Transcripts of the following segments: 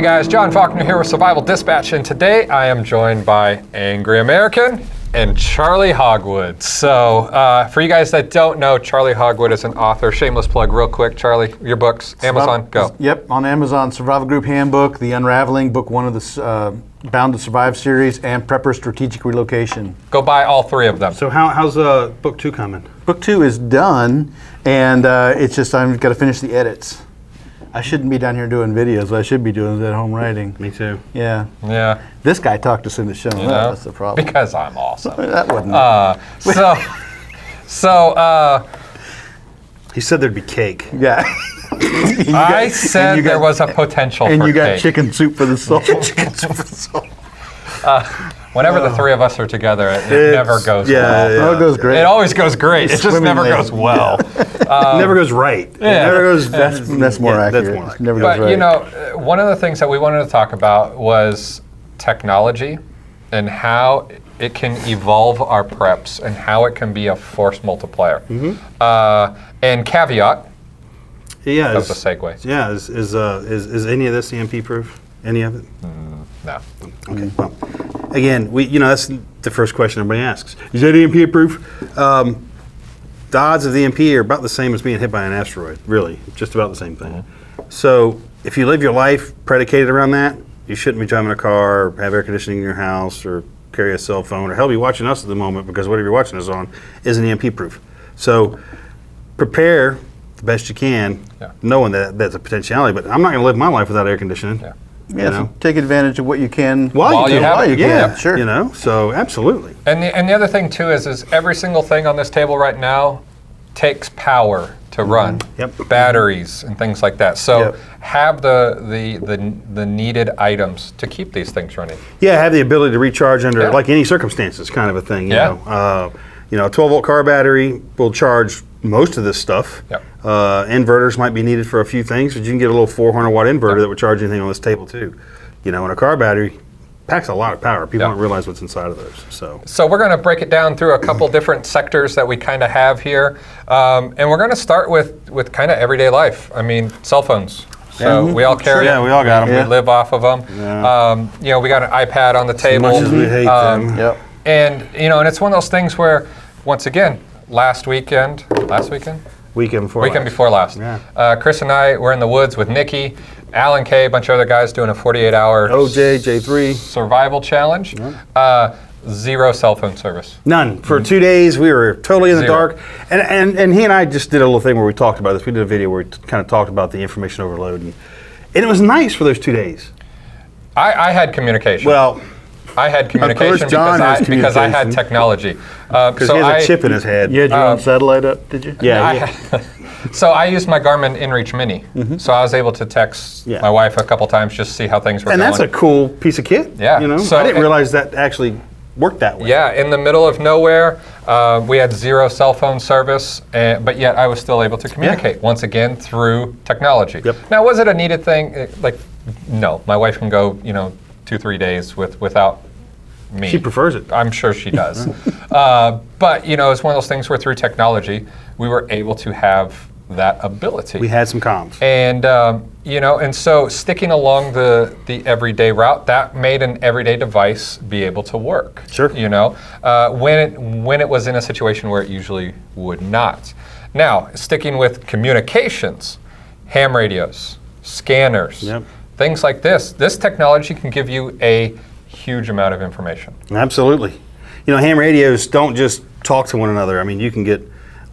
guys, John Faulkner here with Survival Dispatch, and today I am joined by Angry American and Charley Hogwood. So, for you guys that don't know, Charley Hogwood is an author. Shameless plug real quick, Charley, your books, Amazon, go. Yep, on Amazon, Survival Group Handbook, the Unraveling, book one of the Bound to Survive series, and Prepper Strategic Relocation. Go buy all three of them. So how's book 2 coming? Book 2 is done, and it's just I've got to finish the edits. I shouldn't be down here doing videos. What I should be doing is at home writing. Me too. Yeah. Yeah. This guy talked us into showing up. That's the problem. Because I'm awesome. That wouldn't. He said there'd be cake. Yeah. I said there was a potential for cake. And you got chicken soup for the soul. Chicken soup for the soul. Whenever the three of us are together, it never goes well. Yeah. Oh, it goes great. It always goes great. It just never goes well. It never goes right. Yeah. It never goes. That's more accurate. That's more accurate. Never goes But right. you know, one of the things that we wanted to talk about was technology and how it can evolve our preps and how it can be a force multiplier. And caveat. Yeah. That's a segue. Yeah. Is any of this EMP proof? Any of it? No. Okay. Well, again, that's the first question everybody asks. Is that EMP proof? The odds of the EMP are about the same as being hit by an asteroid. Really, just about the same thing. So if you live your life predicated around that, you shouldn't be driving a car, or have air conditioning in your house, or carry a cell phone, or hell, be watching us at the moment because whatever you're watching us on isn't EMP proof. So prepare the best you can, knowing that that's a potentiality. But I'm not going to live my life without air conditioning. Yeah, so take advantage of what you can while you have it. Yeah, sure. So absolutely. And the other thing too is every single thing on this table right now takes power to run. Batteries and things like that. So have the needed items to keep these things running. Yeah, have the ability to recharge under like any circumstances, kind of a thing. You know, a 12-volt car battery will charge most of this stuff. Inverters might be needed for a few things, but you can get a little 400-watt inverter that would charge anything on this table too. And a car battery packs a lot of power. People don't realize what's inside of those. So we're going to break it down through a couple different sectors that we kind of have here, and we're going to start with kind of everyday life. I mean, cell phones. So we all carry them. Yeah, we all got them. We live off of them. We got an iPad on the table. As much as we hate them. And and it's one of those things where, once again, weekend before last. Chris and I were in the woods with Nikki, Alan K, a bunch of other guys doing a 48-hour OJ, J3 survival challenge. 0 cell phone service. None. For 2 days, we were totally in the dark. And he and I just did a little thing where we talked about this. We did a video where we kind of talked about the information overload. And it was nice for those 2 days. I had communication. Well, I had communication because I had technology. Because he has a chip in his head. You had your own satellite up, did you? Yeah. So I used my Garmin InReach Mini. So I was able to text my wife a couple times just to see how things were going. And that's a cool piece of kit. Yeah. So I didn't realize that actually worked that way. Yeah, in the middle of nowhere, we had 0 cell phone service, but yet I was still able to communicate, once again, through technology. Now, was it a needed thing? No. My wife can go, 2-3 days without me. She prefers it. I'm sure she does. But, it's one of those things where through technology, we were able to have that ability. We had some comms. And, and so sticking along the everyday route, that made an everyday device be able to work. Sure. When it was in a situation where it usually would not. Now, sticking with communications, ham radios, scanners, things like this technology can give you a huge amount of information. Absolutely. Ham radios don't just talk to one another. I mean, you can get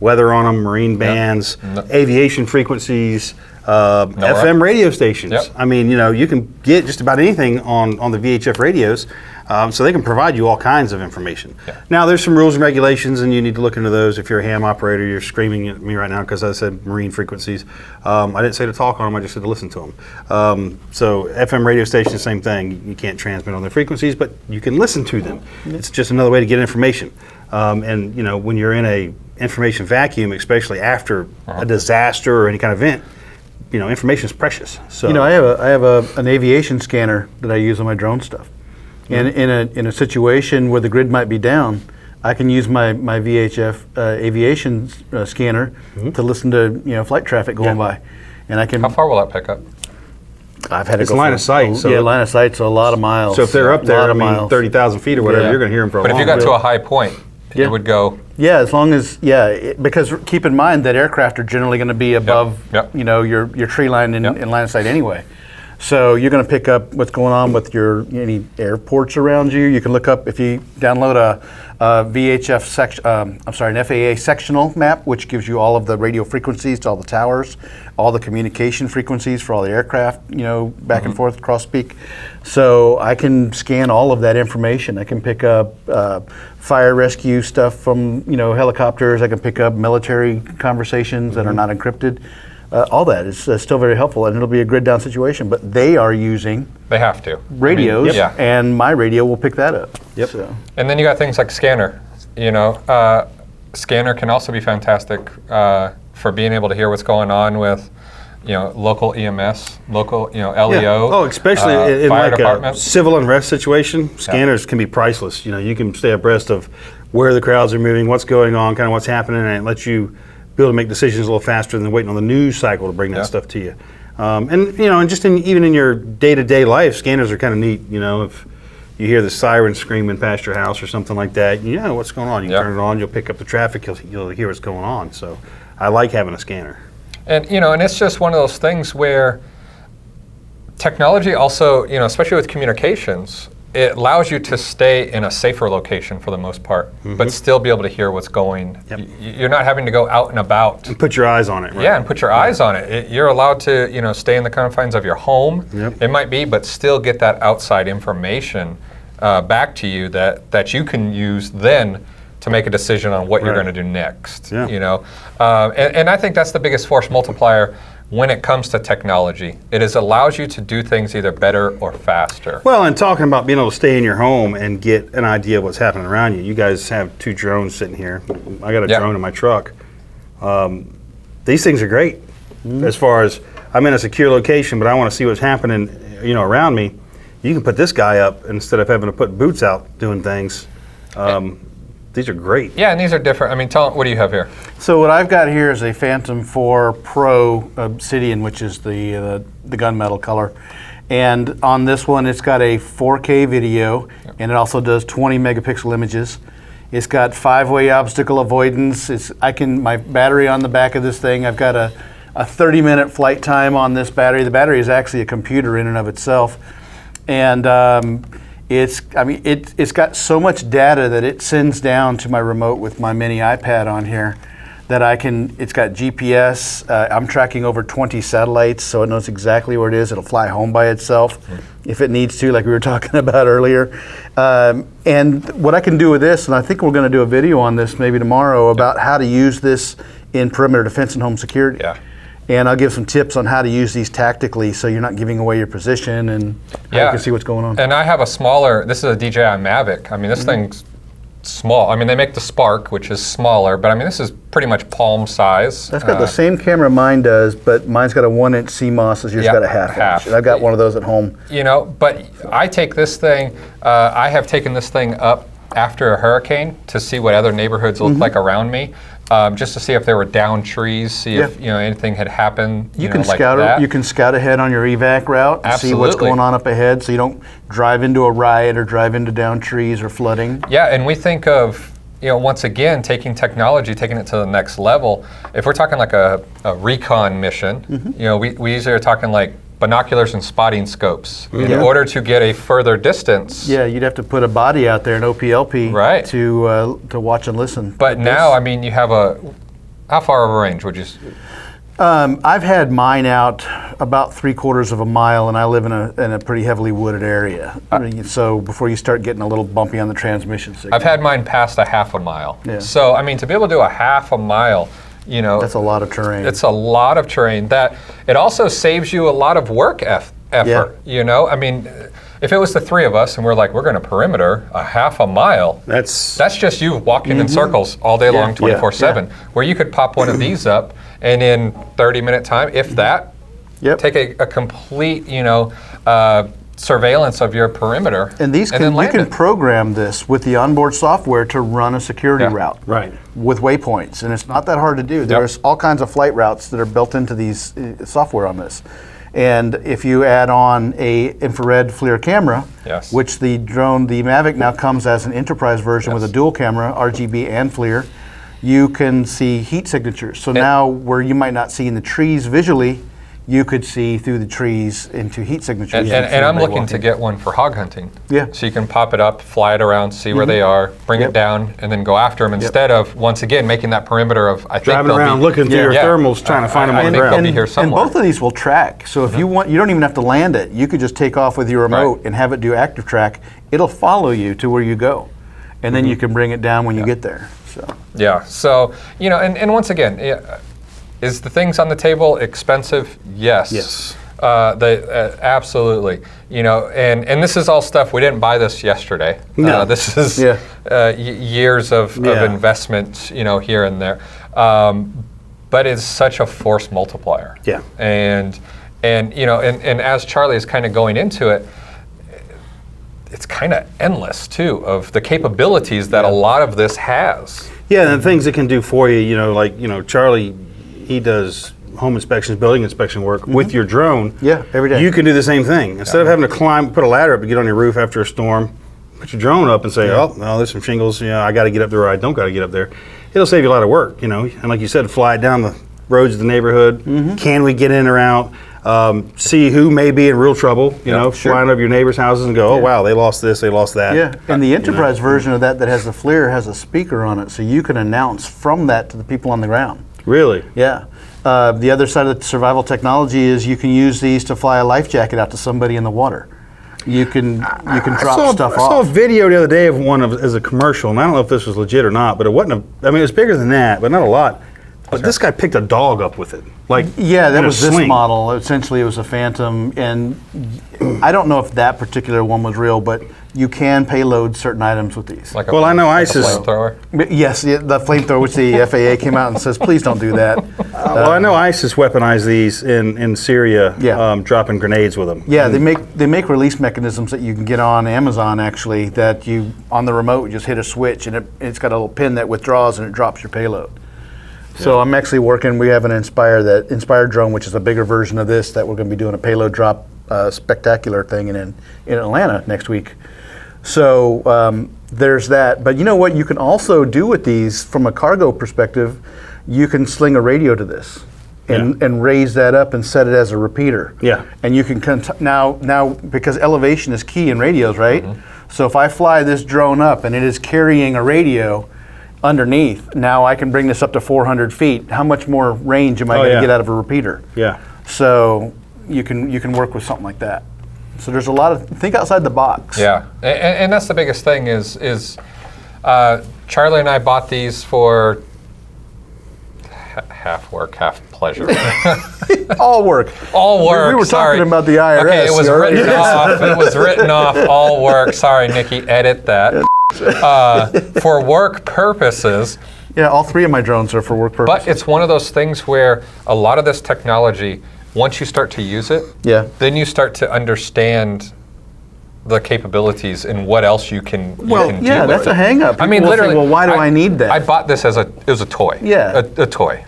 weather on them, marine bands, aviation frequencies, FM radio stations. I mean, you can get just about anything on the VHF radios, so they can provide you all kinds of information. Now, there's some rules and regulations, and you need to look into those. If you're a ham operator, you're screaming at me right now because I said marine frequencies. I didn't say to talk on them, I just said to listen to them. So FM radio stations, same thing. You can't transmit on their frequencies, but you can listen to them. It's just another way to get information. And when you're in a information vacuum, especially after a disaster or any kind of event, information is precious. So I have an aviation scanner that I use on my drone stuff. And in a situation where the grid might be down, I can use my VHF aviation scanner to listen to flight traffic going by, and I can. How far will that pick up? I've had it's line of sight. So line of sight, so a lot of miles. So if they're up there, 30,000 feet or whatever, Yeah. you're going to hear them for a But long if you got time. to a high point, Yeah. it would go. Yeah, as long as because keep in mind that aircraft are generally going to be above Yep. your tree line in Yep. line of sight anyway. So you're going to pick up what's going on with any airports around you. You can look up if you download an FAA sectional map, which gives you all of the radio frequencies to all the towers, all the communication frequencies for all the aircraft, back and forth cross peak. So I can scan all of that information. I can pick up fire rescue stuff from helicopters. I can pick up military conversations that are not encrypted. All that is still very helpful, and it'll be a grid down situation. But they are using They have to. radios, Yeah. and my radio will pick that up. Yep. So. And then you got things like scanner. Scanner can also be fantastic for being able to hear what's going on with, local EMS, local, LEO. Oh, especially in fire like a department. civil unrest situation, scanners can be priceless. You can stay abreast of where the crowds are moving, what's going on, kind of what's happening, and it lets you be able to make decisions a little faster than waiting on the news cycle to bring that stuff to you. And just even in your day-to-day life, scanners are kind of neat. If you hear the siren screaming past your house or something like that, you know what's going on. You turn it on, you'll pick up the traffic, you'll hear what's going on. So I like having a scanner. And and it's just one of those things where technology also, especially with communications, it allows you to stay in a safer location for the most part, but still be able to hear what's going. Yep. You're not having to go out and about. And put your eyes on it, right? Yeah, and put your eyes on it. You're allowed to, stay in the confines of your home. Yep. It might be, but still get that outside information back to you that you can use then to make a decision on what you're Right. going to do next. Yeah. And I think that's the biggest force multiplier when it comes to technology. It allows you to do things either better or faster. Well, and talking about being able to stay in your home and get an idea of what's happening around you. You guys have 2 drones sitting here. I got a drone in my truck. These things are great as far as I'm in a secure location, but I want to see what's happening, around me. You can put this guy up instead of having to put boots out doing things. These are great. Yeah, and these are different. I mean, what do you have here? So what I've got here is a Phantom 4 Pro Obsidian, which is the gunmetal color. And on this one, it's got a 4K video, and it also does 20 megapixel images. It's got 5-way obstacle avoidance. My battery on the back of this thing, I've got a 30-minute flight time on this battery. The battery is actually a computer in and of itself. And it's got so much data that it sends down to my remote with my mini iPad on here that it's got GPS. I'm tracking over 20 satellites, so it knows exactly where it is. It'll fly home by itself if it needs to, like we were talking about earlier. And what I can do with this, and I think we're going to do a video on this maybe tomorrow about how to use this in perimeter defense and home security. Yeah. And I'll give some tips on how to use these tactically so you're not giving away your position and how you can see what's going on. And I have this is a DJI Mavic. I mean, this thing's small. I mean, they make the Spark, which is smaller, but I mean, this is pretty much palm size. That's got the same camera mine does, but mine's got a 1-inch CMOS, as yours got a half inch. And I've got one of those at home. But I take this thing, I have taken this thing up after a hurricane to see what other neighborhoods look like around me. Just to see if there were down trees, see if anything had happened. You can like scout. that. You can scout ahead on your evac route and see what's going on up ahead, so you don't drive into a riot or drive into down trees or flooding. Yeah, and we think of once again taking technology, taking it to the next level. If we're talking like a recon mission, we usually are talking like binoculars and spotting scopes in order to get a further distance. Yeah, you'd have to put a body out there, an OPLP, to watch and listen. But now, I mean, you have how far of a range would you? I've had mine out about 3/4 of a mile, and I live in a pretty heavily wooded area. So before you start getting a little bumpy on the transmission signal. I've had mine past a half a mile. Yeah. So I mean, to be able to do a half a mile. That's a lot of terrain. It's a lot of terrain. That it also saves you a lot of work effort. Yeah. I mean, if it was the 3 of us and we're going to perimeter a half a mile, that's just you walking in circles all day long, 24/7. Where you could pop one of these up and in 30-minute time, if that, take a complete surveillance of your perimeter. And you can program this with the onboard software to run a security route with waypoints, and it's not that hard to do. There's all kinds of flight routes that are built into these software on this. And if you add on a infrared FLIR camera, Yes. which the drone, the Mavic now comes as an enterprise version with a dual camera, RGB and FLIR, you can see heat signatures. So now where you might not see in the trees visually, you could see through the trees into heat signatures. And I'm looking to get one for hog hunting. Yeah. So you can pop it up, fly it around, see where they are, bring it down, and then go after them instead of, once again, making that perimeter of, I think Driving they'll around be, looking through your thermals trying to find them on the think ground. they'll be here And somewhere. both of these will track. So if you want, you don't even have to land it. You could just take off with your remote and have it do active track. It'll follow you to where you go. And then you can bring it down when you get there. So Yeah, so, you know, and once again, is the things on the table expensive? Yes. Yes. Absolutely. You know, and this is all stuff, we didn't buy this yesterday. No. This is years of investment, you know, here and there. But it's such a force multiplier. Yeah. And you know, and as Charley is kind of going into it, it's kind of endless too of the capabilities that a lot of this has. Yeah, and the things it can do for you, you know, like, you know, Charley, he does home inspections, building inspection work with your drone. Yeah, every day. You can do the same thing. Instead of having to put a ladder up to get on your roof after a storm, put your drone up and say, oh, no, there's some shingles, you know, I got to get up there or I don't got to get up there. It'll save you a lot of work, you know. And like you said, fly it down the roads of the neighborhood. Can we get in or out? See who may be in real trouble, you know, flying over your neighbors' houses and go, oh, wow, they lost this, they lost that. yeah, and the enterprise version of that has the FLIR has a speaker on it, so you can announce from that to the people on the ground. Really? Yeah. The other side of the survival technology is you can use these to fly a life jacket out to somebody in the water. You can drop stuff I saw a off. video the other day of one as a commercial, and I don't know if this was legit or not, but it wasn't. I mean, it was bigger than that, but not a lot. But this guy picked a dog up with it, like Yeah, that in a was this sling. model. Essentially, it was a Phantom, and I don't know if that particular one was real, but you can payload certain items with these. Like Well, I know like ISIS. a flamethrower. But yes, the flamethrower, which the FAA came out and says, please don't do that. Well, I know ISIS weaponized these in Syria, Yeah. dropping grenades with them. Yeah, they make release mechanisms that you can get on Amazon actually. That you on the remote you just hit a switch and it's got a little pin that withdraws and it drops your payload. So I'm actually working. We have an Inspire drone, which is a bigger version of this that we're going to be doing a payload drop spectacular thing in Atlanta next week. So there's that. But you know what you can also do with these from a cargo perspective? You can sling a radio to this and raise that up and set it as a repeater. Yeah. And you can now because elevation is key in radios, right? So if I fly this drone up and it is carrying a radio underneath, now I can bring this up to 400 feet. How much more range am I going to get out of a repeater? Yeah. So you can work with something like that. So there's a lot of think outside the box. Yeah, and that's the biggest thing is Charley and I bought these for half work, half pleasure. All work. All work. We were sorry. talking about the IRS. Okay, it was already. written off. It was written off. All work. Sorry, Nikki. Edit that. For work purposes. Yeah, all three of my drones are for work purposes. But it's one of those things where a lot of this technology, once you start to use it, then you start to understand the capabilities and what else you can do with that's it. a hang up. I mean, People will literally, say, well, why do I need that? I bought this it was a toy. Yeah. A toy.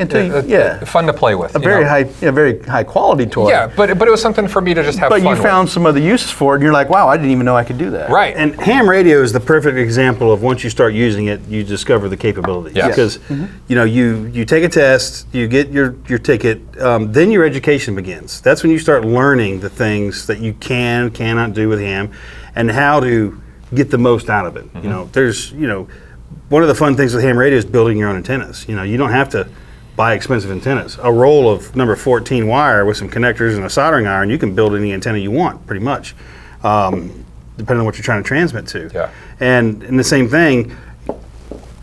Fun to play with. A very high quality toy. Yeah, but it was something for me to just have but fun you found some other uses for it, and you're like, wow, I didn't even know I could do that. Right. And ham radio is the perfect example of once you start using it, you discover the capabilities. Yes. Because you know you take a test, you get your ticket, then your education begins. That's when you start learning the things that you cannot do with ham, and how to get the most out of it. You know, there's one of the fun things with ham radio is building your own antennas. You know, you don't have to buy expensive antennas. A roll of number 14 wire with some connectors and a soldering iron, you can build any antenna you want, pretty much, depending on what you're trying to transmit to. Yeah. And the same thing,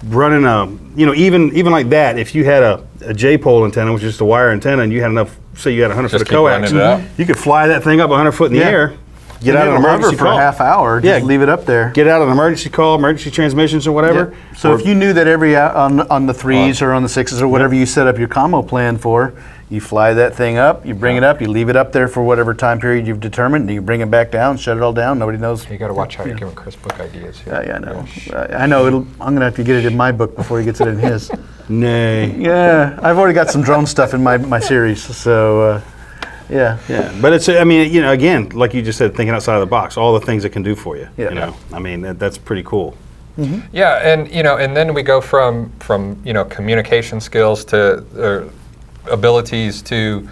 running even like that, if you had a J-pole antenna, which is just a wire antenna, and you had enough, say you had 100 foot of keep running coax, it out. you could fly that thing up 100 foot in the air, get out of an It'll hover emergency for call. a half hour. Just leave it up there. Get out of an emergency call, emergency transmissions or whatever. So if you knew that every on the 3s or on the 6s or whatever you set up your combo plan for, you fly that thing up, you bring it up, you leave it up there for whatever time period you've determined, and you bring it back down, shut it all down. Nobody knows. You got to watch how you're giving Chris book ideas here. Yeah, I know. I know. I'm gonna have to get it in my book before he gets it in his. Nay. Yeah, I've already got some drone stuff in my series, so Yeah. Yeah, but it's, I mean, you know, again, like you just said, thinking outside of the box, all the things it can do for you. Yeah. You know, I mean, that's pretty cool. Yeah, and you know, and then we go from you know, communication skills to abilities to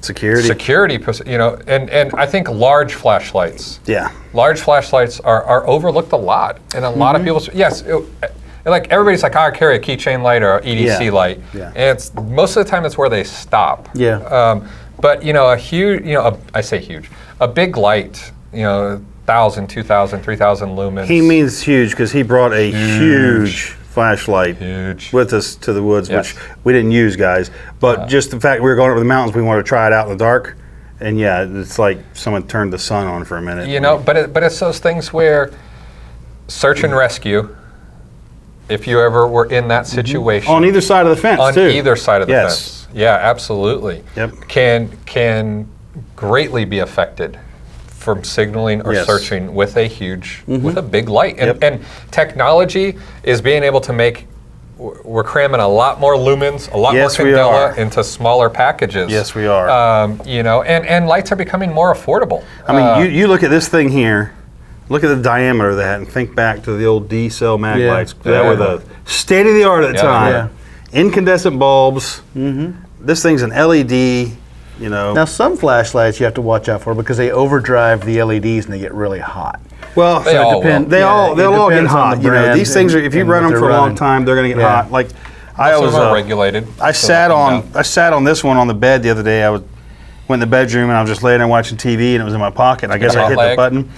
security, you know, and I think large flashlights. Yeah. Large flashlights are overlooked a lot, and a lot of people. Yes, like everybody's like, I carry a keychain light or EDC light, Yeah. and it's most of the time it's where they stop. Yeah. But you know, a huge, you know, I say huge, a big light, you know, 1,000, 2,000, 3,000 lumens. He means huge because he brought a huge flashlight with us to the woods, which we didn't use, guys. But just the fact we were going over the mountains, we wanted to try it out in the dark. And yeah, it's like someone turned the sun on for a minute. You know, but it's those things where search and rescue, if you ever were in that situation. On either side of the fence, on too. either side of the fence. Yeah, absolutely. Yep. Can greatly be affected from signaling or searching with a huge, with a big light. And, and technology is being able to make, we're cramming a lot more lumens, a lot more candela into smaller packages. Yes, we are. You know, and lights are becoming more affordable. I mean, you look at this thing here, look at the diameter of that, and think back to the old D-cell mag lights. That were the state of the art at the time. Incandescent bulbs. This thing's an LED. You know. Now, some flashlights you have to watch out for because they overdrive the LEDs and they get really hot. Well, they all they'll all get hot. You know, these things are, if you run them for a long time, they're going to get hot. Like I was regulated. I sat on this one on the bed the other day. I went in the bedroom and I was just laying there watching TV and it was in my pocket. I guess I hit the button.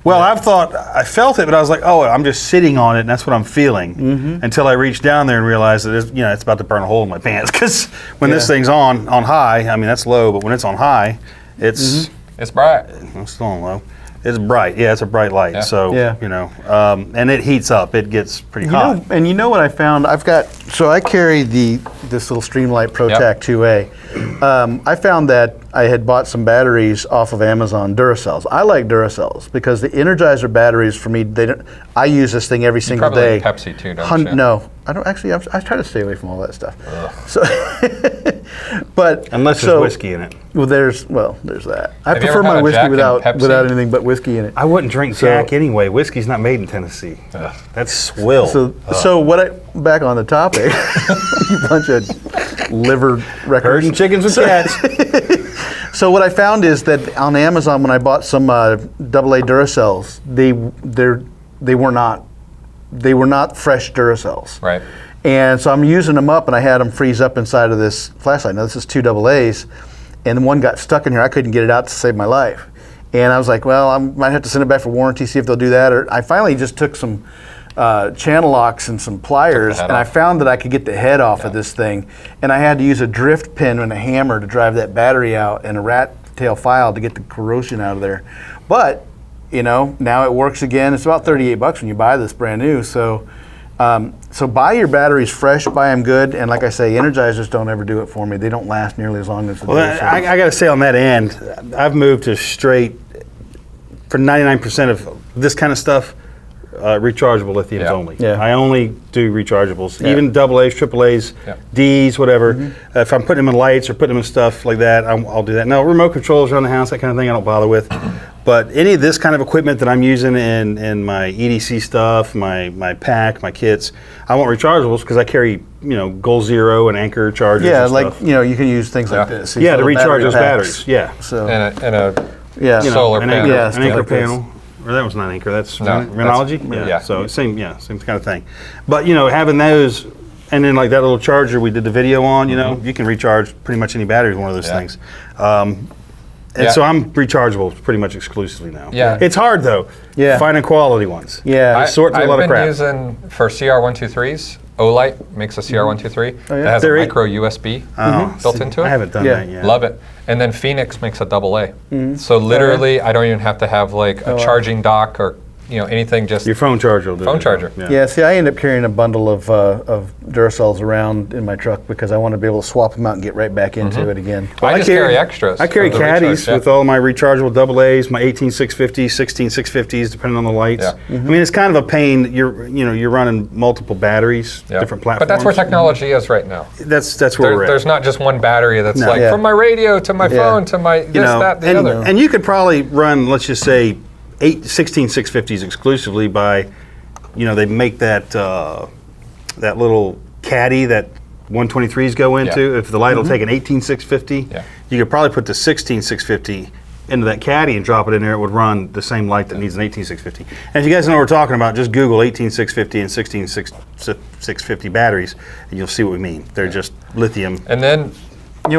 Well, I felt it, but I was like, oh, I'm just sitting on it, and that's what I'm feeling. Until I reached down there and realized that it's about to burn a hole in my pants. Because when this thing's on high, I mean that's low, but when it's on high, it's bright. It's still on low. It's bright. Yeah, it's a bright light. Yeah. So you know, and it heats up. It gets pretty hot. And you know what I found? I carry this little Streamlight ProTac 2A. I found that I had bought some batteries off of Amazon, Duracells. I like Duracells because the Energizer batteries for me, I use this thing every single day. Like Pepsi too, don't you? No, I don't actually. I try to stay away from all that stuff. So, but unless there's whiskey in it. Well, there's that. I Have prefer my whiskey without anything but whiskey in it. I wouldn't drink Jack anyway. Whiskey's not made in Tennessee. That's swill. So back on the topic, you bunch of liver records. Herding chickens with cats. So what I found is that on Amazon, when I bought some AA Duracells, they were not fresh Duracells. Right. And so I'm using them up, and I had them freeze up inside of this flashlight. Now this is 2 AA's, and one got stuck in here. I couldn't get it out to save my life. And I was like, well, I might have to send it back for warranty, see if they'll do that. Or I finally just took some channel locks and some pliers, and I found that I could get the head off of this thing. And I had to use a drift pin and a hammer to drive that battery out, and a rat tail file to get the corrosion out of there. But you know, now it works again. It's about $38 when you buy this brand new. So buy your batteries fresh, buy them good, and like I say, Energizers don't ever do it for me. They don't last nearly as long as the Duracells. I got to say on that end, I've moved to straight, for 99% of this kind of stuff, rechargeable lithiums only. Yeah. I only do rechargeables, even AA's, AAA's, D's, whatever. If I'm putting them in lights or putting them in stuff like that, I'll do that. Now, remote controls around the house, that kind of thing, I don't bother with. But any of this kind of equipment that I'm using in my EDC stuff, my pack, my kits, I want rechargeables because I carry, Goal Zero and Anchor chargers. Yeah, and like stuff. You can use things like this. Yeah, to recharge those batteries. Yeah. So and a solar panel. An Anchor panel. Or that was not Anchor. That's Renology. Yeah. So same kind of thing. But having those, and then like that little charger we did the video on, you can recharge pretty much any battery with one of those things. And so I'm rechargeable pretty much exclusively now. Yeah. It's hard though. Yeah. Finding quality ones. Yeah. I sort through a lot of crap. I've been using for CR123s. Olight makes a CR123 that has a micro USB built into it. I haven't done that yet. Love it. And then Phoenix makes a AA. So literally, I don't even have to have like a charging dock or anything just Your phone charger will do phone it. charger. Yeah, see, I end up carrying a bundle of Duracells around in my truck because I want to be able to swap them out and get right back into it again. I just carry extras. I carry of the caddies recharge, with all my rechargeable AA's, my 18650s, 16650s, depending on the lights. Yeah. I mean, it's kind of a pain. You're running multiple batteries, Yeah. different platforms. But that's where technology is right now. That's where we're at. There's not just one battery that's No. like Yeah. from my radio to my phone to my this, that, the other. And you could probably run, let's just say, 16650s exclusively by, they make that that little caddy that 123s go into. If the light will take an 18650, you could probably put the 16650 into that caddy and drop it in there. It would run the same light that needs an 18650. And if you guys know what we're talking about, just Google 18650 and 16650 batteries, and you'll see what we mean. They're just lithium. And then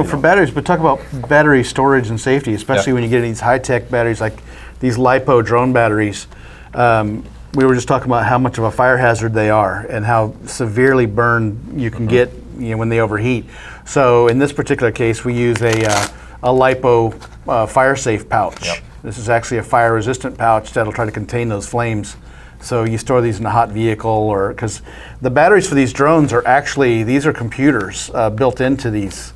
For batteries, but talk about battery storage and safety, especially when you get into these high-tech batteries like these LiPo drone batteries. We were just talking about how much of a fire hazard they are and how severely burned you can get when they overheat. So in this particular case, we use a LiPo fire-safe pouch. Yep. This is actually a fire-resistant pouch that'll try to contain those flames. So you store these in a hot vehicle, or because the batteries for these drones are actually, these are computers built into these.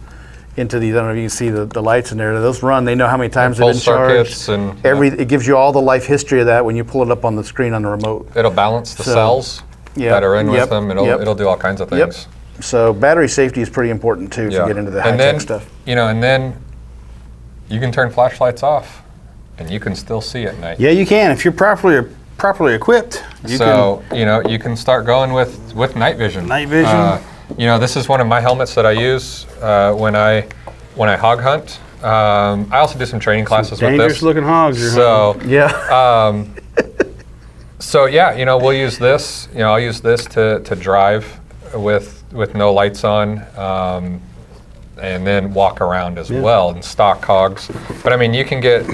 I don't know if you can see the lights in there. Those run. They know how many times they've been charged. Circuits and It gives you all the life history of that when you pull it up on the screen on the remote. it'll balance the cells Yep. that are in with Yep. them. Yep. It'll do all kinds of things. So battery safety is pretty important too if you get into the high-tech stuff. And then you can turn flashlights off, and you can still see at night. Yeah, you can if you're properly equipped. You can start going with night vision. Night vision. This is one of my helmets that I use when I hog hunt. I also do some training classes with this. Dangerous looking hogs. So Yeah. we'll use this. I'll use this to drive with no lights on, and then walk around as well and stalk hogs. But I mean, you can get.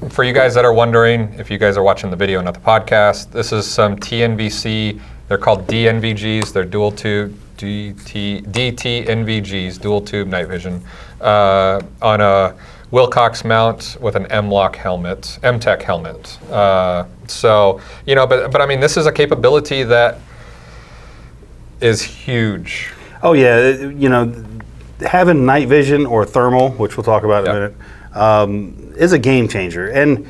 For you guys that are wondering, if you guys are watching the video, not the podcast, this is some TNVC. They're called DNVGs. They're dual tube DTNVGs, dual tube night vision, on a Wilcox mount with an M-Lock helmet, M-Tech helmet. But I mean, this is a capability that is huge. Oh yeah, having night vision or thermal, which we'll talk about in a minute, is a game changer. And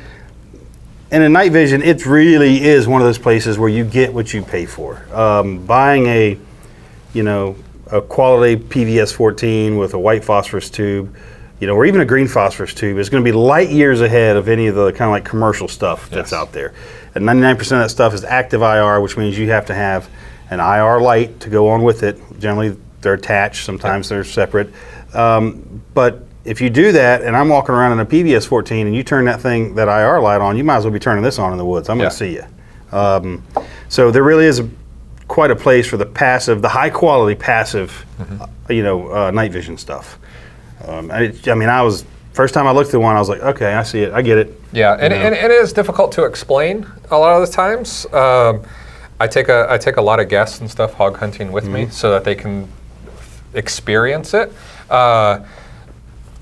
in night vision, it really is one of those places where you get what you pay for. Buying a quality PVS 14 with a white phosphorus tube, or even a green phosphorus tube is going to be light years ahead of any of the kind of like commercial stuff that's out there. And 99% of that stuff is active IR, which means you have to have an IR light to go on with it. Generally, they're attached. Sometimes they're separate. But if you do that, and I'm walking around in a PVS 14, and you turn that IR light on, you might as well be turning this on in the woods. I'm going to see you. So there really is quite a place for the high quality passive, night vision stuff. First time I looked at one, I was like, okay, I see it, I get it. Yeah, and it is difficult to explain a lot of the times. I take a lot of guests and stuff hog hunting with me so that they can experience it.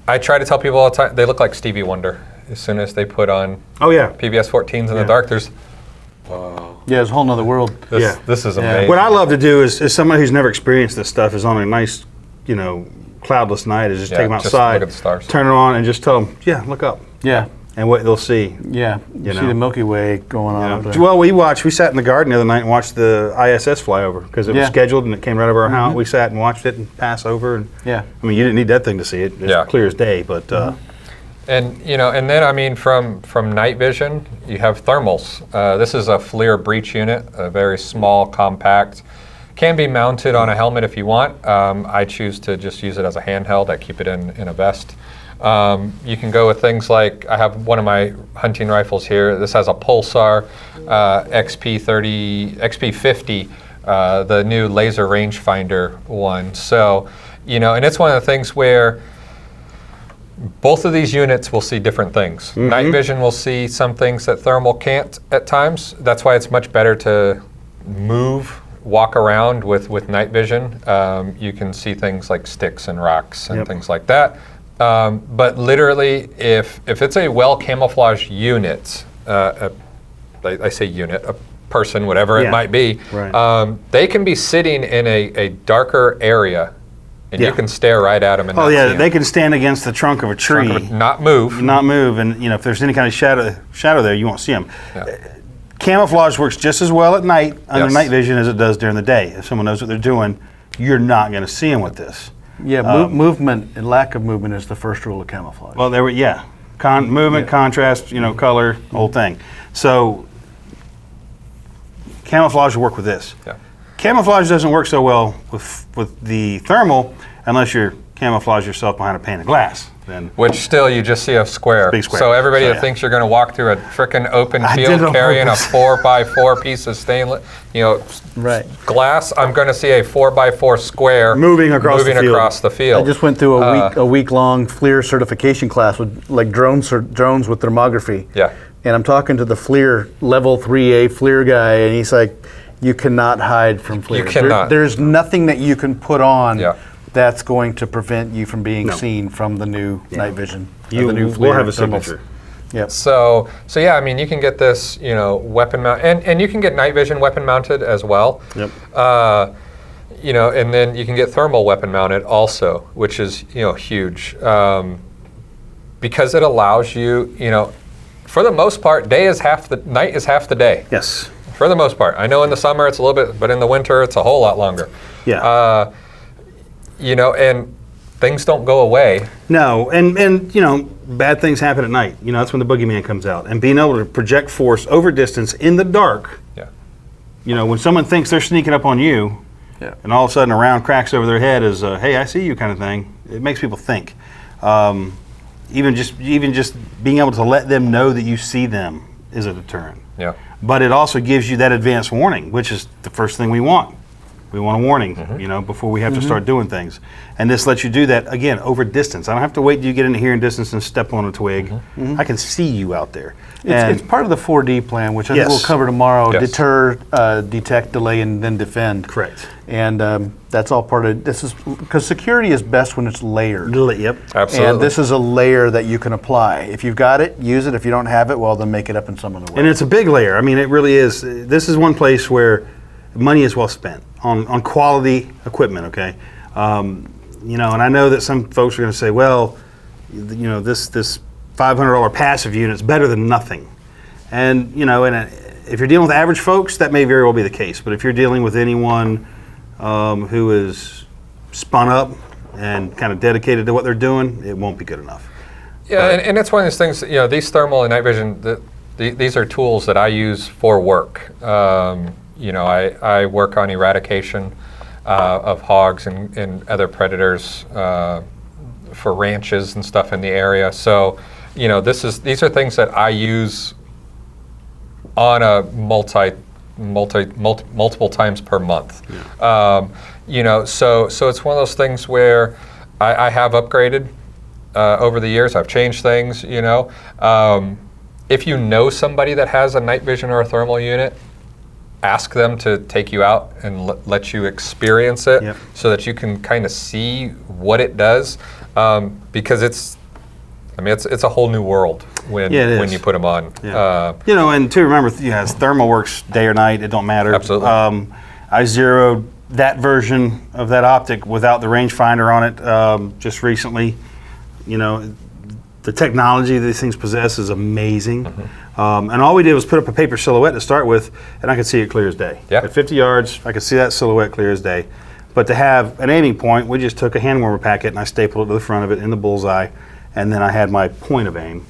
I try to tell people all the time, they look like Stevie Wonder as soon as they put on PVS 14s in the dark. There's it's a whole nother world. This is amazing. What I love to do is somebody who's never experienced this stuff is on a nice, cloudless night is just take them outside, look at the stars. turn it on, and just tell them, look up. Yeah. And what they'll see. Yeah. You see the Milky Way going on. Up there. Well, we sat in the garden the other night and watched the ISS fly over because it was scheduled and it came right over our house. We sat and watched it and pass over. And I mean, you didn't need that thing to see it. It's clear as day, but. And then I mean, from night vision, you have thermals. This is a Flir breach unit, a very small, compact. Can be mounted on a helmet if you want. I choose to just use it as a handheld. I keep it in a vest. You can go with things like, I have one of my hunting rifles here. This has a Pulsar XP50, the new laser rangefinder one. So, and it's one of the things where both of these units will see different things. Night vision will see some things that thermal can't at times. That's why it's much better to walk around with night vision. You can see things like sticks and rocks and things like that. But literally, if it's a well camouflaged unit, a I say unit, a person, whatever it might be, Right. they can be sitting in a darker area, and you can stare right at them. And not see they can stand against the trunk of a tree, not move, and if there's any kind of shadow there, you won't see them. Camouflage works just as well at night under night vision as it does during the day. If someone knows what they're doing, you're not going to see them with this. Yeah, movement and lack of movement is the first rule of camouflage. Well, movement, contrast, color, whole thing. So camouflage will work with this. Yeah. Camouflage doesn't work so well with the thermal unless you camouflage yourself behind a pane of glass. Then which still you just see a square. Big square. So everybody that thinks you're going to walk through a frickin' open field carrying a 4x4 piece of stainless, glass, I'm going to see a 4x4 square moving across the field. I just went through a week long Flir certification class with like drones with thermography. Yeah. And I'm talking to the Flir level 3A Flir guy, and he's like, "You cannot hide from Flir. You cannot. There's nothing that you can put on." Yeah. That's going to prevent you from being seen from the new night vision. You will have a signature. Yep. So yeah, I mean, you can get this, weapon mount, and you can get night vision weapon mounted as well. Yep. And then you can get thermal weapon mounted also, which is huge, because it allows you, for the most part, night is half the day. Yes. For the most part, I know in the summer it's a little bit, but in the winter it's a whole lot longer. Yeah. And things don't go away. No, and bad things happen at night. That's when the boogeyman comes out. And being able to project force over distance in the dark. Yeah. When someone thinks they're sneaking up on you, and all of a sudden a round cracks over their head is, hey, I see you kind of thing. It makes people think. Even just being able to let them know that you see them is a deterrent. Yeah. But it also gives you that advance warning, which is the first thing we want. We want a warning, before we have to start doing things. And this lets you do that, again, over distance. I don't have to wait till you get into hearing distance and step on a twig. I can see you out there. It's part of the 4D plan, which I think we'll cover tomorrow. Yes. Deter, detect, delay, and then defend. Correct. And that's all part of this, because security is best when it's layered. Yep. Absolutely. And this is a layer that you can apply. If you've got it, use it. If you don't have it, well, then make it up in some other way. And it's a big layer. I mean, it really is. This is one place where money is well spent on quality equipment, okay? And I know that some folks are going to say, well, this $500 passive unit's better than nothing. And, if you're dealing with average folks, that may very well be the case. But if you're dealing with anyone who is spun up and kind of dedicated to what they're doing, it won't be good enough. Yeah, and it's one of those things, these thermal and night vision, these are tools that I use for work. I work on eradication of hogs and other predators for ranches and stuff in the area. So, these are things that I use on a multiple times per month. Yeah. So it's one of those things where I have upgraded over the years. I've changed things. If you know somebody that has a night vision or a thermal unit, ask them to take you out and let you experience it, so that you can kind of see what it does, because it's a whole new world when you put them on. Yeah. And to remember, thermal works day or night, it don't matter. Absolutely. I zeroed that version of that optic without the rangefinder on it just recently. The technology these things possess is amazing. And all we did was put up a paper silhouette to start with, and I could see it clear as day. Yeah. At 50 yards, I could see that silhouette clear as day. But to have an aiming point, we just took a hand warmer packet and I stapled it to the front of it in the bullseye, and then I had my point of aim.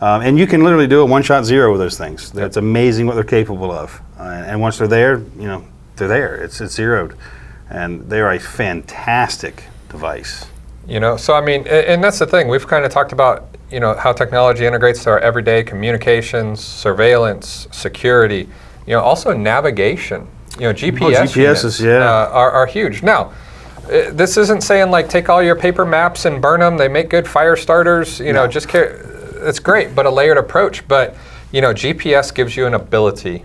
And you can literally do a one-shot zero with those things. It's amazing what they're capable of. And once they're there, they're there. It's zeroed. And they are a fantastic device. So I mean, and that's the thing. We've kind of talked about, how technology integrates to our everyday communications, surveillance, security, also navigation. GPS units, are huge. Now, this isn't saying like take all your paper maps and burn them. They make good fire starters. Just care. It's great, but a layered approach. But GPS gives you an ability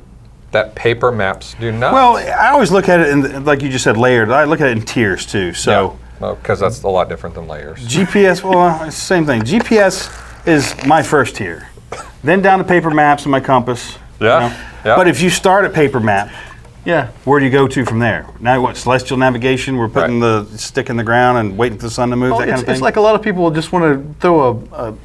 that paper maps do not. Well, I always look at it in, like you just said, layered. I look at it in tiers too. So. Yeah. Well, because that's a lot different than layers. GPS, well, it's the same thing. GPS is my first tier. Then down to paper maps and my compass. Yeah. Yeah. But if you start at paper map, Yeah. where do you go to from there? Now what, celestial navigation? We're putting the stick in the ground and waiting for the sun to move, Well, that kind of thing? it's like a lot of people just want to throw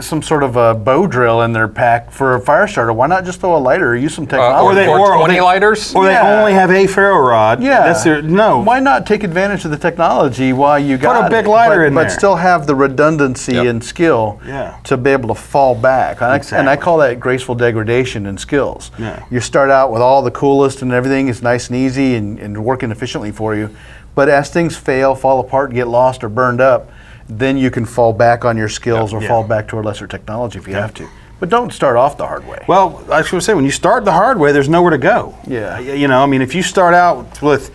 some sort of a bow drill in their pack for a fire starter. Why not just throw a lighter or use some technology? Or 20 lighters? Or Yeah. they only have a ferro rod. Yeah. That's their, no. Why not take advantage of the technology while you got a big it, lighter in but there. still have the redundancy and skill to be able to fall back. And I call that graceful degradation in skills. Yeah. You start out with all the coolest and everything is nice and easy and working efficiently for you. But as things fail, fall apart, get lost or burned up, then you can fall back on your skills or fall back to a lesser technology if you have to. But don't start off the hard way. Well, I was going to say, when you start the hard way, there's nowhere to go. Yeah. You know, I mean, if you start out with,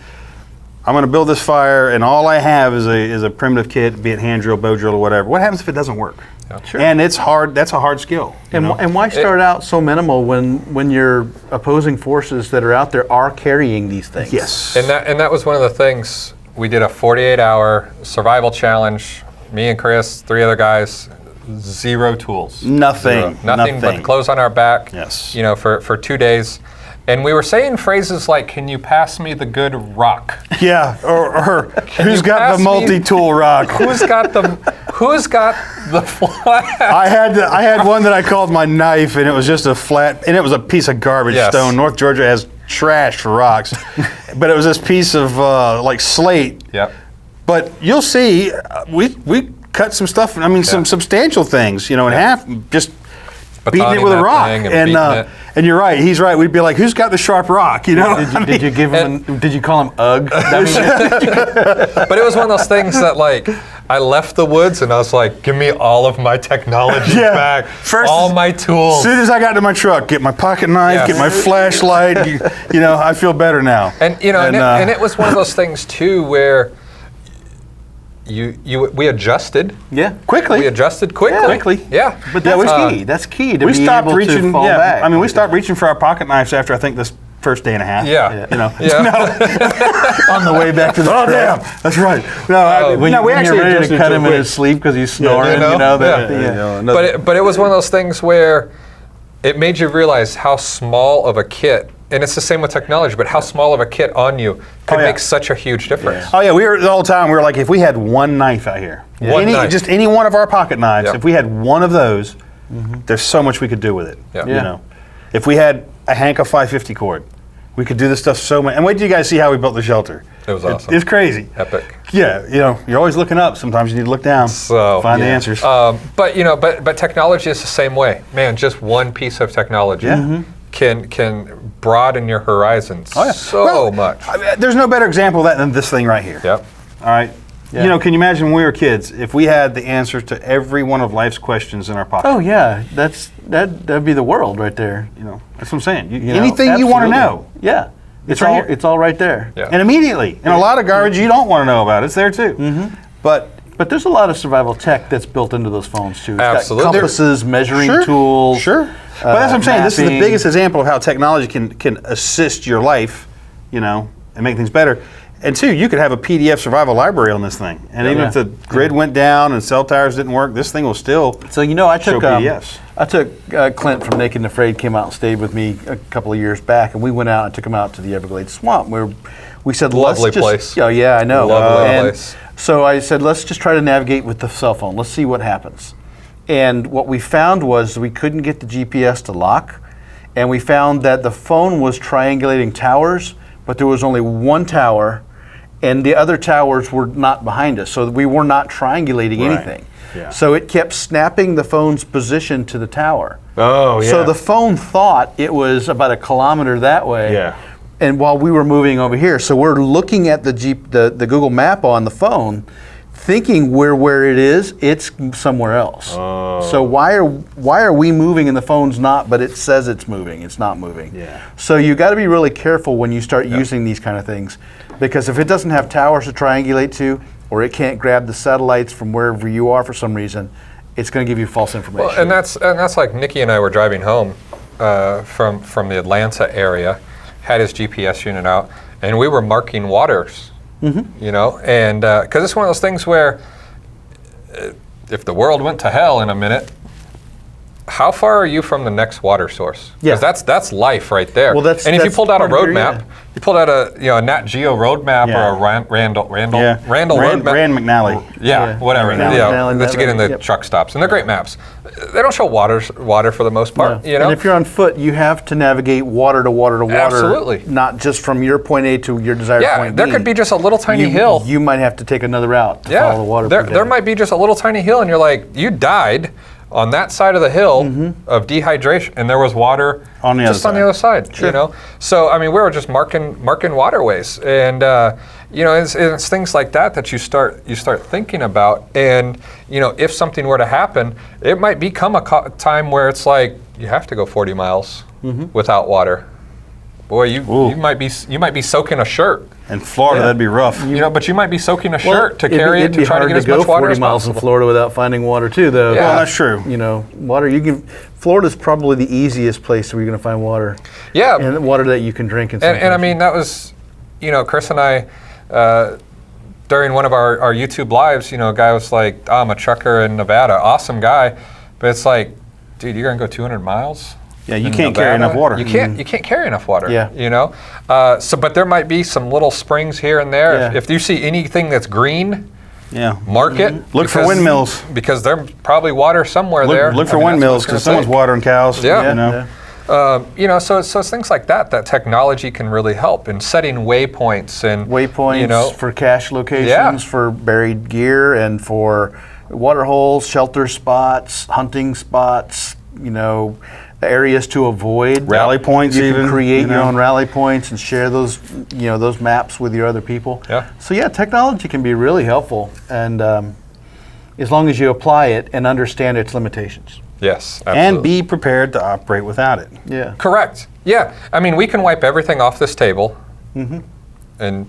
I'm going to build this fire, and all I have is a primitive kit, be it hand drill, bow drill, or whatever. What happens if it doesn't work? Yeah. Sure. And it's hard. That's a hard skill. And why start out so minimal when your opposing forces that are out there are carrying these things? Yes. And that was one of the things. We did a 48-hour survival challenge. Me and Chris, 3 other guys, 0 tools. Nothing. 0. Nothing but clothes on our back. Yes. You know, for 2 days. And we were saying phrases like, "Can you pass me the good rock?" Yeah. Or who's got pass the me- multi-tool rock? Who's got the flat? I had one that I called my knife, and it was just a flat, and it was a piece of garbage stone. North Georgia has trash for rocks, but it was this piece of like slate. Yep. But you'll see, we cut some stuff. I mean, some substantial things, you know, in half, just beating it Batoning with a that rock. thing and beating it. And you're right. He's right. We'd be like, "Who's got the sharp rock?" You know. Did you give him? Did you call him Ugg? But it was one of those things that, like, I left the woods and I was like, "Give me all of my technology back, First, all my tools." As soon as I got to my truck, get my pocket knife, Yes. get my flashlight. You know, I feel better now. And you know, and it was one of those things too where we adjusted. Yeah, quickly. We adjusted quickly. Quickly. Yeah. but that's key. That's key to We be stopped able reaching. to fall back. I mean, we stopped reaching for our pocket knives after I think this first day and a half. Yeah. You know. Yeah. on the way back to the Oh truck. damn! That's right. No, When, no, we when actually you're ready to adjusted cut so him in quick. his sleep because he's snoring, you know? you know, Yeah. But it was one of those things where it made you realize how small of a kit, and it's the same with technology, but how small of a kit on you could make such a huge difference. Oh yeah, we were the whole time. We were like, if we had one knife out here, just any one of our pocket knives, Yep. if we had one of those, there's so much we could do with it. Yeah. You know, if we had a Hanka 550 cord, we could do this stuff so much. And wait till you guys see how we built the shelter. It was awesome. It's crazy. Epic. Yeah, you know, you're always looking up. Sometimes you need to look down. So, find the answers. But you know, but technology is the same way. Man, just one piece of technology can broaden your horizons so much. I mean, there's no better example of that than this thing right here. Yep. All right. Yeah. You know, can you imagine when we were kids, if we had the answers to every one of life's questions in our pocket? Oh yeah, that'd be the world right there. You know, that's what I'm saying. You know, Anything you want to absolutely. know. Yeah, It's right here. It's all right there. Yeah. And immediately. And a lot of garbage you don't want to know about. It's there too. But But there's a lot of survival tech that's built into those phones too. It's Absolutely. got compasses, measuring Sure, tools. Sure. But that's what I'm saying. This is the mapping. biggest example of how technology can assist your life, you know, and make things better. And two, you could have a PDF survival library on this thing. And even if the grid went down and cell towers didn't work, this thing will still So you know, I show took PDFs. Clint from Naked and Afraid came out and stayed with me a couple of years back, and we went out and took him out to the Everglades Swamp. We said, Lovely let's just, place. Oh yeah, I know. Lovely And place. So I said, let's just try to navigate with the cell phone. Let's see what happens. And what we found was we couldn't get the GPS to lock, and we found that the phone was triangulating towers, but there was only one tower, and the other towers were not behind us, so we were not triangulating anything. Yeah. So it kept snapping the phone's position to the tower. Oh, yeah. So the phone thought it was about a kilometer that way. Yeah. And while we were moving over here, so we're looking at the Google map on the phone, thinking where it is, it's somewhere else. Oh. So why are we moving and the phone's not, but it says it's moving, it's not moving. Yeah. So you got to be really careful when you start using these kind of things, because if it doesn't have towers to triangulate to, or it can't grab the satellites from wherever you are for some reason, it's going to give you false information. Well, and that's like Nikki and I were driving home from the Atlanta area, had his GPS unit out, and we were marking waters. You know, and because it's one of those things where if the world went to hell in a minute, how far are you from the next water source? Yeah. Because that's life right there. Well, and if you pulled out a road map, yeah. you pulled out a Nat Geo road map Yeah. or a Randall road map. Rand McNally. Yeah, whatever. McNally, That you get in the yep. truck stops, and they're great maps. They don't show water for the most part. No. You know, And if you're on foot, you have to navigate water to water to water. Absolutely. Not just from your point A to your desired point B. there could be just a little tiny hill. You might have to take another route to follow the water. There might be just a little tiny hill, and you're like, you died on that side of the hill of dehydration, and there was water on the just other on the other side. Sure. You know, so I mean, we were just marking waterways, and you know, it's things like that you start thinking about, and you know, if something were to happen, it might become a time where it's like you have to go 40 miles without water. Boy, you might be soaking a shirt. In Florida, that'd be rough. You know, but you might be soaking a shirt to carry it it'd to be try to hard get as go much water 40 as miles in possible. Florida without finding water too, though. Yeah. Well, that's true. You know, water. Florida's probably the easiest place where you're going to find water. Yeah. And water that you can drink. And I mean, that was, you know, Chris and I, during one of our YouTube lives, you know, a guy was like, I'm a trucker in Nevada, awesome guy. But it's like, dude, you're going to go 200 miles? Yeah, you in can't carry Nevada? enough water. You can't carry enough water. Yeah. You know? But there might be some little springs here and there. Yeah. If you see anything that's green, Yeah. mark it. Look for windmills. Because there's probably water somewhere there. Look for I mean, windmills that's because what it's someone's gonna watering cows. Yeah. You know. Yeah. you know, so it's things like that technology can really help in setting waypoints and Waypoints you know, for cache locations, Yeah. for buried gear, and for water holes, shelter spots, hunting spots, you know, areas to avoid. Rally points You even, can create you know. your own rally points and share those, you know, those maps with your other people. Yeah. So yeah, technology can be really helpful, and as long as you apply it and understand its limitations. Yes, absolutely. And be prepared to operate without it. Yeah. Correct. Yeah. I mean, we can wipe everything off this table and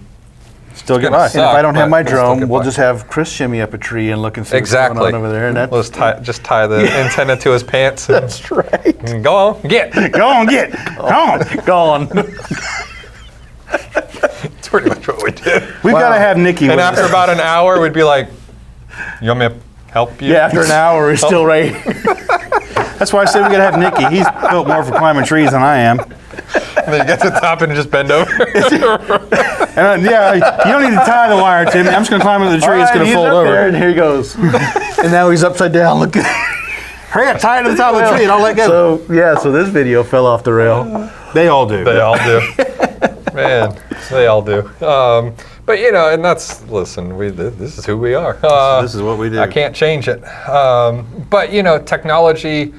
Still get gonna by. suck. And if I don't have but my we'll still drone, get we'll by. just have Chris shimmy up a tree and look and see Exactly. what's going on over there. And We'll just tie the antenna to his pants. And that's right. go on, get. Go on, get. Go on. Gone. That's pretty much what we did. We've got to have Nikki with And after us. about an hour, we'd be like, "You want me to help you?" Yeah, after an hour, he's still right. That's why I said we got to have Nikki. He's built more for climbing trees than I am. And then you get to the top and just bend over. And yeah, you don't need to tie the wire to me. I'm just going to climb into the tree. It's going to fold over. And here he goes. And now he's upside down. Look. Hurry up, tie it to the top of the tree and I'll let go. So this video fell off the rail. They all do. They all do. Man, they all do. But you know, and listen, this is who we are. This is what we do. I can't change it. But you know, technology,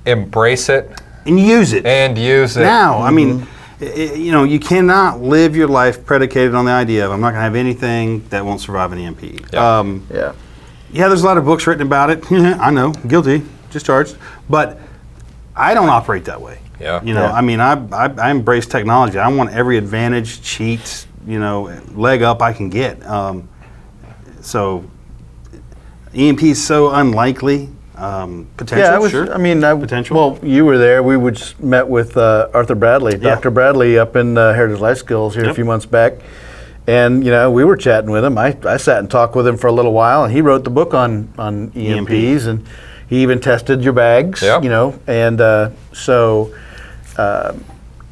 embrace it And use it. and use it. Now, I mean, you know, you cannot live your life predicated on the idea of I'm not going to have anything that won't survive an EMP. Yeah. Yeah, there's a lot of books written about it. I know, guilty, discharged. But I don't operate that way. Yeah. You know, Yeah. I mean, I embrace technology. I want every advantage, cheat, you know, leg up I can get. So EMP is so unlikely. Potential, Yeah, I was. sure. I mean, Potential. Well, you were there. We met with Arthur Bradley, Yeah. Dr. Bradley, up in Heritage Life Skills here a Yep. few months back, and you know, we were chatting with him. I sat and talked with him for a little while, and he wrote the book on EMPs, and he even tested your bags. Yeah. You know, and so.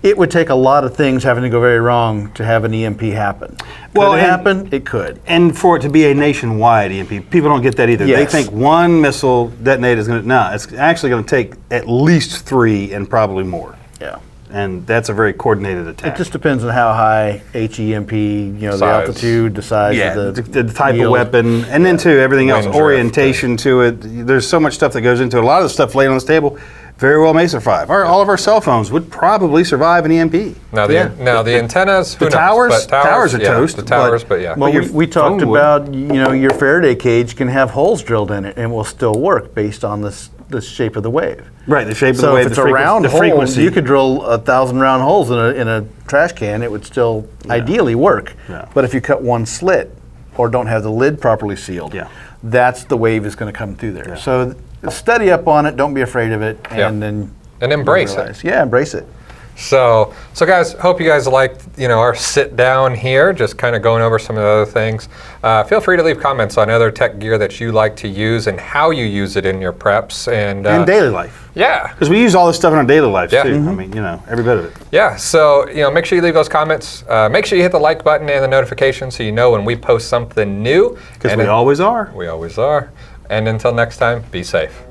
It would take a lot of things having to go very wrong to have an EMP happen. Well, Could it and- happen? It could. And for it to be a nationwide EMP, people don't get that either. They Yes. think one missile detonated is going to, no, it's actually going to take at least 3 and probably more. Yeah. And that's a very coordinated attack. It just depends on how high HEMP, you know, the Size. altitude, the size yeah, of the type of yield. weapon, and then too, everything else, Wind drift. orientation to it. There's so much stuff that goes into it. A lot of the stuff laid on this table very well may survive. All of our cell phones would probably survive an EMP. Now Yeah. the antennas, who The knows? towers? But Towers are yeah, toast, The towers, but- but yeah. Well, But your we talked phone would. about, you know, your Faraday cage can have holes drilled in it and will still work based on the shape of the wave. Right, the shape of the So wave, if it's the a round the hole, frequency. you could drill 1,000 round holes in a trash can. It would still ideally work. Yeah. But if you cut one slit or don't have the lid properly sealed, Yeah. that's the wave is going to come through there. So study up on it. Don't be afraid of it, Yeah. and then And embrace realize. it. Yeah, embrace it. So guys, hope you guys liked our sit down here, just kind of going over some of the other things. Feel free to leave comments on other tech gear that you like to use and how you use it in your preps and daily life. Yeah, because we use all this stuff in our daily lives too. I mean, every bit of it. Yeah. So make sure you leave those comments. Make sure you hit the like button and the notification so you know when we post something new. Because we always are. We always are. And until next time, be safe.